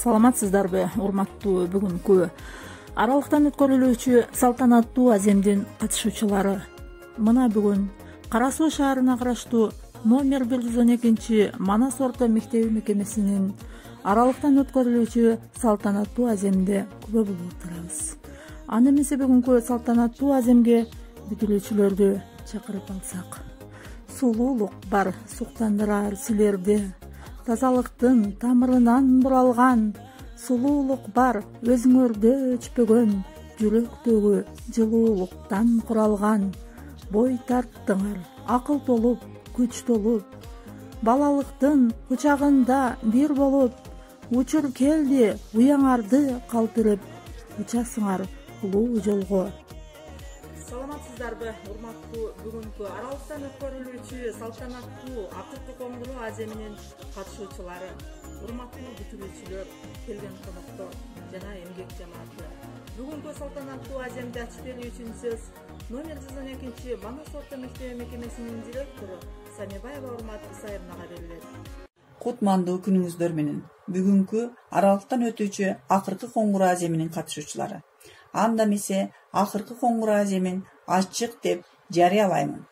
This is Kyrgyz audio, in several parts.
Саламатсыздарбы, урматтуу бүгүнкү аралыктан өткөрүлүүчү салтанаттуу аземдин катышуучулары. Мына бүгүн Кара Суу шаарына караштуу номер 112 Манас орто мектеби мекемесинин аралыктан өткөрүлүүчү салтанаттуу аземде күбө болуп турабыз. Аны эмесе бүгүнкү салтанаттуу аземге бүтүлүүчүлөрдү чакырып алсак. Сулуулук бар суктандырар силерди, тазалыктын тамырынан буралган. Сулуулук бар өзүңөрдө өчпөгөн, жүрөктөгү жылуулуктан куралган. Бой тарттыңар, акыл толуп, күч толуп, балалыктын кучагында бир болуп. Учур келди, уяңарды калтырып, учасыңар улуу жолго. Саламатсыздарбы, урматтуу бүгүнкү аралыктан өткөрүлүүчү салтанаттуу акыркы коңгуроо аземинин катышуучулары, урматтуу бүтүрүүчүлөр, келген коноктор жана эмгек жамааты. Бүгүнкү салтанаттуу аземди ачып берүү үчүн сөз номер 112 Манас орто мектеби мекемесинин директору Санебаева Урмат Исайевнага берилет. Кутмандуу күнүңүздөр менен бүгүнкү аралыктан өтүүчү акыркы коңгуроо аземинин катышуучулары. Анда эмесе акыркы коңгуроо аземин ачык деп жарыялаймын.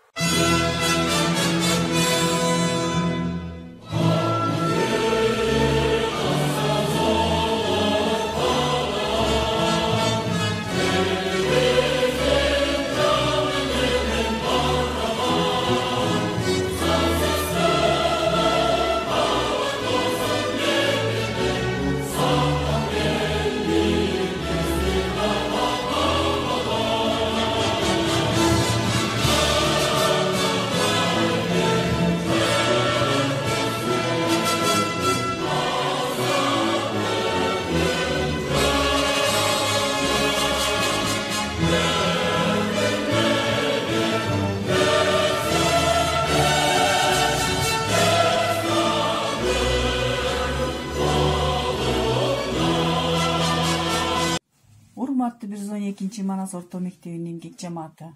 Урматтуу 112 Манас орто мектебинин эмгек жамааты,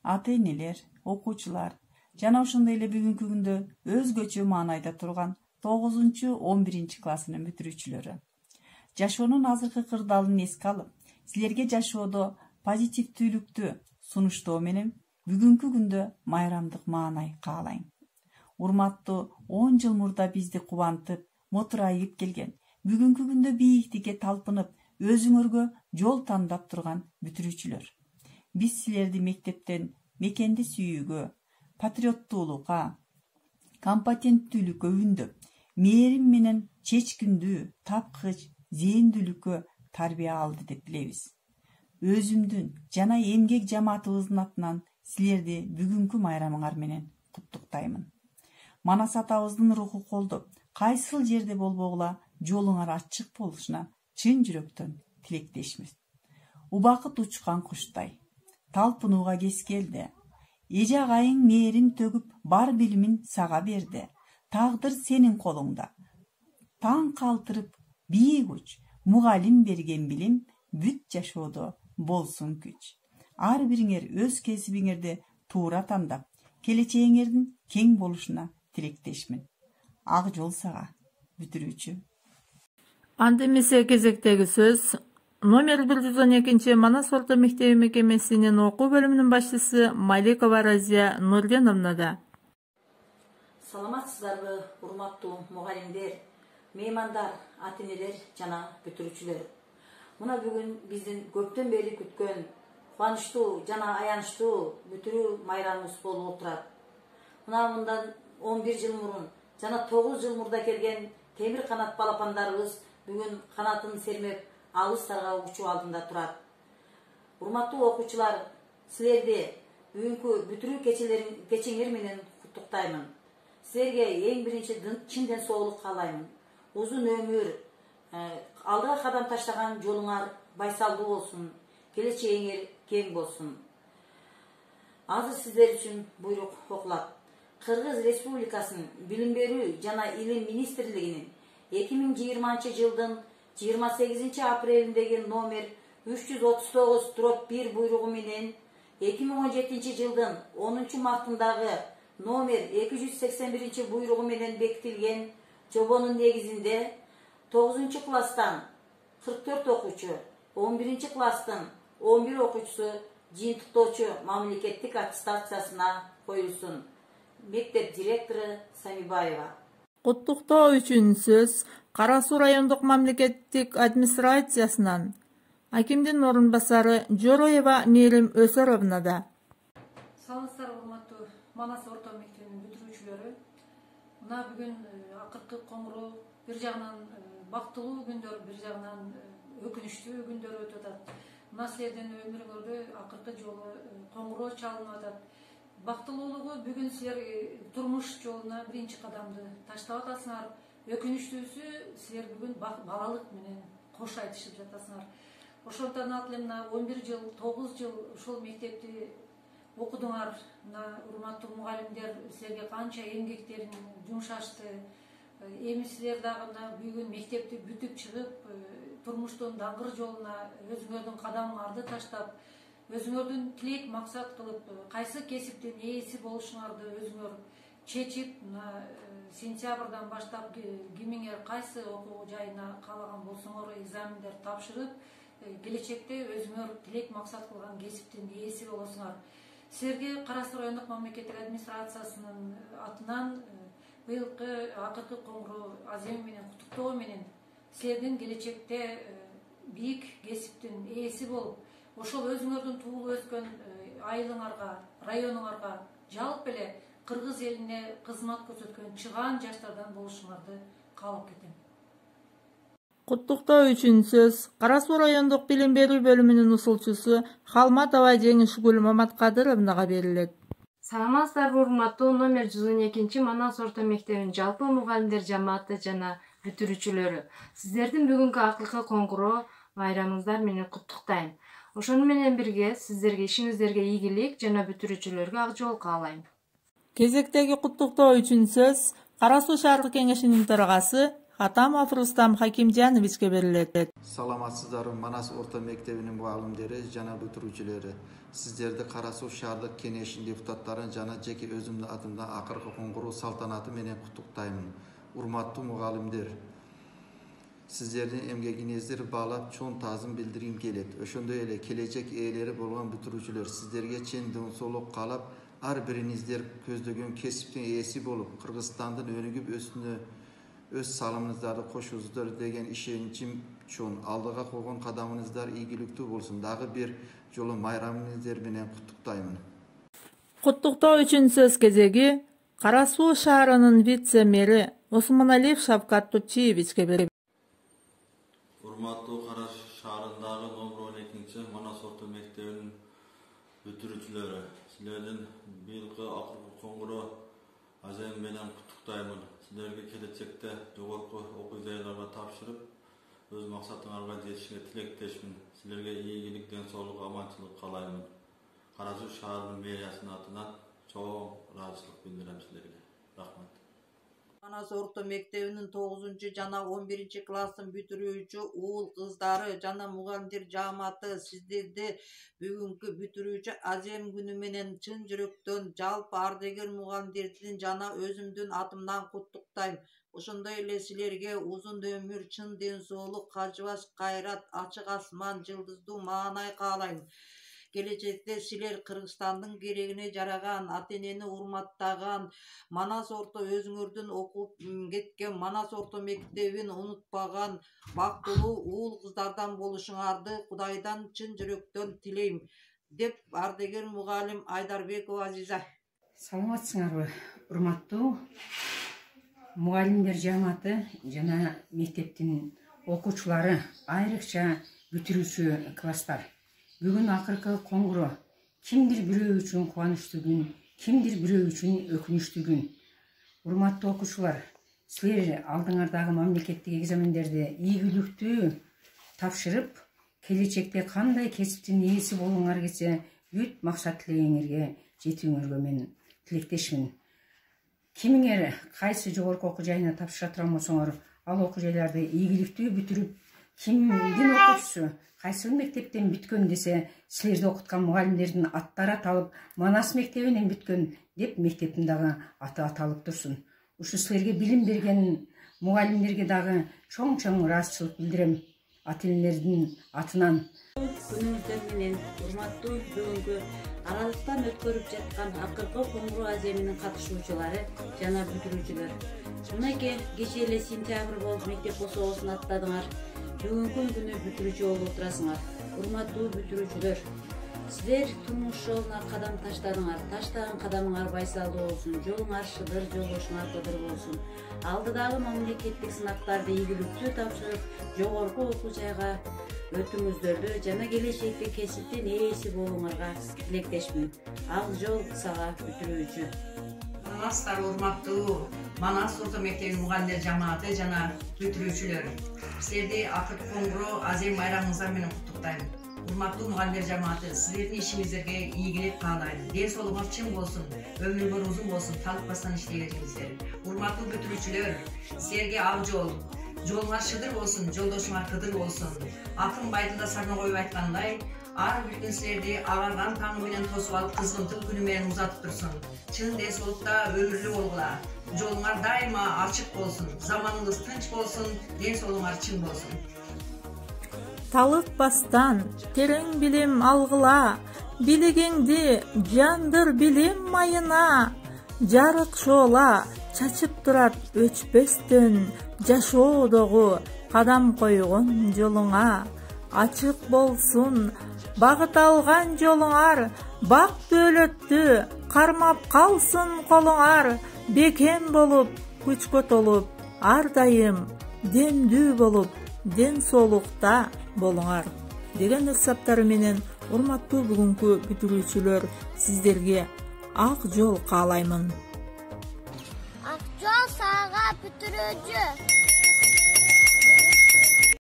ата-энелер, окуучулар жана ошондой эле бүгүнкү күндө өзгөчө маанайда турган 9-11 классынын бүтүрүүчүлөрү. Жашоонун азыркы кырдаалын эске алып, силерге жашоодо позитивдүүлүктү сунуштоо менен бүгүнкү күндө майрамдык маанай каалайм. Урматтуу 10 жыл мурда бизди кубантып, мотурайып келген, бүгүнкү күндө бийиктикке талпынып, өзүңөргө жол тандап турган бүтүрүүчүлөр. Биз силерди мектептен мекенди сүйүүгө, патриоттуулукка, компетенттүүлүккө үндөп, мээрим менен чечкиндүү, тапкыч, зээндүүлүккө тарбия алды деп билебиз. Өзүмдүн жана эмгек жамаатыбыздын атынан силерди бүгүнкү майрамыңар менен куттуктаймын. Манас атабыздын руху колдоп, кайсыл жерде болбогула жолуңар ачык болушуна чын жүрөктөн тилектешмиз. Убакыт учкан куштай, талпынууга кез келди. Эже агайың мээрим төгүп, бар билимин сага берди. Тагдыр сенин колуңда. Таң калтырып, бийик уч, мугалим берген билим, бүт жашоодо болсун күч. Ар бириңер өз кесибиңерди туура тандап, келечегиңердин кең болушуна тилектешмин. Ак жол сага, бүтүрүүчү. Анда эмесе кезектеги сөз номер 112 Манас орто мектеби мекемесинин окуу бөлүмүнүн башчысы Маликова Разия Нурденовнада. Саламатсыздарбы, урматтуу мугалимдер, меймандар, ата-энелер жана бүтүрүүчүлөр. Мына бүгүн биздин көптөн бери күткөн, кубанычтуу жана аянычтуу бүтүрүү майрамыбыз болуп отурат. Мындан 11 жыл мурун жана 9 жыл мурда келген темир канат балапандарыбыз бүгүн канатын сермеп алыстарга учуу алдында турат. Урматтуу окуучулар, силерди бүгүнкү бүтүрүү кечеңер менен куттуктаймын. Силерге эң биринчи чын ден соолук каалаймын. Узун өмүр, алдыга кадам таштаган жолуңар байсалдуу болсун, келечегиңер кең болсун. Азыр сиздер үчүн буйрук окулат. Кыргыз Республикасынын Билим берүү жана Илим министрлигинин 2020 жылдын 28 апрелиндеги номер 339/1 буйругу менен 2017 жылдын 10 мартындагы номер 281 буйругу менен бекитилген жобонун негизинде 9. klassdan 44 okuyucu, 11. klassdan 11 okuyucusu жыйынтыктоочу мамлекеттик аттестациясына коюлсун. Мектеп директору Самибаева. Куттуктоо үчүн сөз Кара Суу райондук мамлекеттик администрациясынан акимдин орун басары Жороева Мээрим Өсөровнада. Саламатсыздар, урматтуу Манас орто мектебинин бүтүрүүчүлөрү. Мына бүгүн акыркы коңгуроо бир жагынан бактылуу күндөр, бир жагынан өкүнүчтүү күндөр өтүп атат. Мына силердин өмүрүңөрдө акыркы жолу коңгуроо чалынып атат. Бактылуулугу бүгүн силер турмуш жолуна биринчи кадамды таштап атасыңар. Өкүнүчтүүсү силер бүгүн балалык менен кош айтышып жатасыңар. Ошондон эле мына 11 жыл, 9 жыл ушул мектепти окудуңар. Мына урматтуу мугалимдер силерге канча эмгектерин жумшашты. Эми силер дагы мына бүгүн мектепти бүтүп чыгып, турмуштун даңгыр жолуна өзүңөрдүн кадамыңарды таштап, өзүңөрдүн тилек максат кылып, кайсы кесиптин ээси болушуңарды өзүңөр чечип, мына сентябрдан баштап кимиңер кайсы окуу жайына каалаган болсоңор экзамендер тапшырып, келечекте өзүңөр тилек максат кылган кесиптин ээси болосуңар. Силерге Кара Суу райондук мамлекеттик администрациясынын атынан быйылкы акыркы коңгуроо аземи менен куттуктоо менен силердин келечекте бийик кесиптин ээси болуп, ошол өзүңөрдүн туулуп өскөн айылыңарга, районуңарга жалпы эле кыргыз элине кызмат көрсөткөн чыгаан жаштардан болушуңарды каалап кетем. Куттуктоо үчүн сөз Кара Суу райондук билим берүү бөлүмүнүн усулчусу Халматова Жеңишгүл Маматкадыровнага берилет. Саламатсыздарбы, урматтуу номер 112 Манас орто мектебинин жалпы мугалимдер жамааты жана бүтүрүүчүлөрү. Сиздердин бүгүнкү акыркы коңгуроо байрамыңыздар менен куттуктайм. Ошону менен бирге сиздерге ишиңиздерге ийгилик жана бүтүрүүчүлөргө ак жол каалайм. Кезектеги куттуктоо үчүн сөз Кара Суу шаардык кеңешинин төрагасы Хатамов Рустам Хакимжановичке берилет. Саламатсыздар, Манас орто мектебинин мугалимдери жана бүтүрүүчүлөрү. Сиздерди Кара Суу шаардык кеңешинин депутаттарын жана жеке өзүмдүн атымдан акыркы коңгуроо салтанаты менен куттуктаймын. Урматтуу мугалимдер, сиздердин эмгегиңиздерди баалап чоң таазым билдиргим келет. Ошондой эле келечек ээлери болгон бүтүрүүчүлөр, сиздерге чен ден соолук каалап, ар бириңиздер көздөгөн кесиптин ээси болуп, Кыргызстандын өнүгүп өсүүнө өз салымыңыздарды кошуңуздар деген ишеничим чоң. Алдыга койгон кадамыңыздар ийгиликтүү болсун. Дагы бир жолу майрамыңыздар менен куттуктаймын. Куттуктоо үчүн сөз кезеги Кара Суу шаарынын вице-мэри Осмоналиев Шавкат Тутчиевичке берилет. Урматтуу Кара шаарындагы номер 12 Манас орто мектебинин бүтүрүүчүлөрү, силердин быйылкы акыркы коңгуроо азем менен куттуктаймын. Силерге келечекте жогорку окуу жайларга тапшырып, өз максатыңарга жетишиңерге тилектешмин. Силерге ийгилик, ден соолук, аманчылык каалаймын. Кара Суу шаарынын мэриясынын атынан чоң ыраазычылык билдирем силерге. Рахмат. Манас орто мектебинин 9 жана 11 классын бүтүрүүчү уул кыздары жана мугалимдер жамааты сиздерди бүгүнкү бүтүрүүчү азем күнү менен чын жүрөктөн жалпы ардагер мугалимдердин жана өзүмдүн атымдан куттуктайм. Ошондой эле силерге узун өмүр, чын ден соолук, качыбаш кайрат, ачык асман, жылдыздуу маанай каалайм. Келечекте силер Кыргызстандын керегине жараган, ата-энени урматтаган, Манас орто өзүңөрдүн окуп кеткен Манас орто мектебин унутпаган бактылуу уул кыздардан болушуңарды Кудайдан чын жүрөктөн тилейм, деп ардагер мугалим Айдарбекова Азиза. Саламатсыңарбы, урматтуу мугалимдер жамааты жана мектептин окуучулары, айрыкча бүтүрүүчү класстар. Бүгүн акыркы коңгуроо кимдир бирөө үчүн кубанычтуу күн, кимдир бирөө үчүн өкүнүчтүү күн. Урматтуу окуучулар, силер алдыңардагы мамлекеттик экзамендерди ийгиликтүү тапшырып, келечекте кандай кесиптин ээси болууңар келсе, бүт максат тилегиңерге жетүүңөргө мен тилектешмин. Кимиңер кайсы жогорку окуу жайына тапшыра турган болсоңор, ал окуу жайларды ийгиликтүү бүтүрүп, кимдин окуучусу кайсы мектептен бүткөн десе, силерди окуткан мугалимдердин аттары аталып, Манас мектебинен бүткөн деп мектептин дагы аты аталып турсун. Ушу силерге билим берген мугалимдерге дагы чоң ыраазычылык билдирем ата энелердин атынан. Күнүңүздөр менен урматтуу бүгүнкү аралыктан өткөрүп жаткан акыркы коңгуроо аземинин катышуучулары жана бүтүрүүчүлөр. Мынакей кечээ эле сентябрь болуп мектеп босоосун аттадыңар. Бүгүнкү күнү бүтүрүүчү болуп отурасыңар. Урматтуу бүтүрүүчүлөр, силер турмуш жолуна кадам таштадыңар. Таштаган кадамыңар байсалдуу болсун, жолуңар шыдыр, жолдошуңар кыдыр болсун. Алдыдагы мамлекеттик сынактарды ийгиликтүү тапшырып, жогорку окуу жайга өтүңүздөрдү жана келечекте кесиптин ээси болууңарга тилектешмин. Ак жол сага бүтүрүүчү. Саламатсыздар урматтуу Манас орто мектебинин мугалимдер жамааты жана бүтүрүүчүлөр. Силерди акыркы коңгуроо азем байрамыңыздар менен куттуктайм. Урматтуу мугалимдер жамааты, силердин ишиңиздерге ийгилик каалайм. Ден соолугуңар чың болсун, өмүрүңөр узун болсун, талыкпастан иштей бериңиздер. Урматтуу бүтүрүүчүлөр, силерге ак жол, жолуңар шыдыр болсун, жолдошуңар кыдыр болсун. Акын Байдылда сарна коюп айткандай, ар бир күн силерди агарган таң менен тосуп алып, кызгынтып күнү менен узатып турсун. Чын ден соолукта өмүрлүү болгула. Жолуңар дайыма ачык болсун, заманыңыз тынч болсун, ден соолугуңар чың болсун. Талыкпастан терең билим алгыла, билигиңди жандыр билим майына. Жарык шоола чачып турат өчпөстөн, жашоодогу кадам койгон жолуңа. Ачык болсун багыт алган жолуңар, бак дөөлөттү кармап калсын колуңар. Бекем болуп, күчкө толуп, ар дайым демдүү болуп, ден соолукта болуңар деген ысаптары менен урматтуу бүгүнкү бүтүрүүчүлөр, сиздерге ак жол каалаймын. Ак жол сага бүтүрүүчү.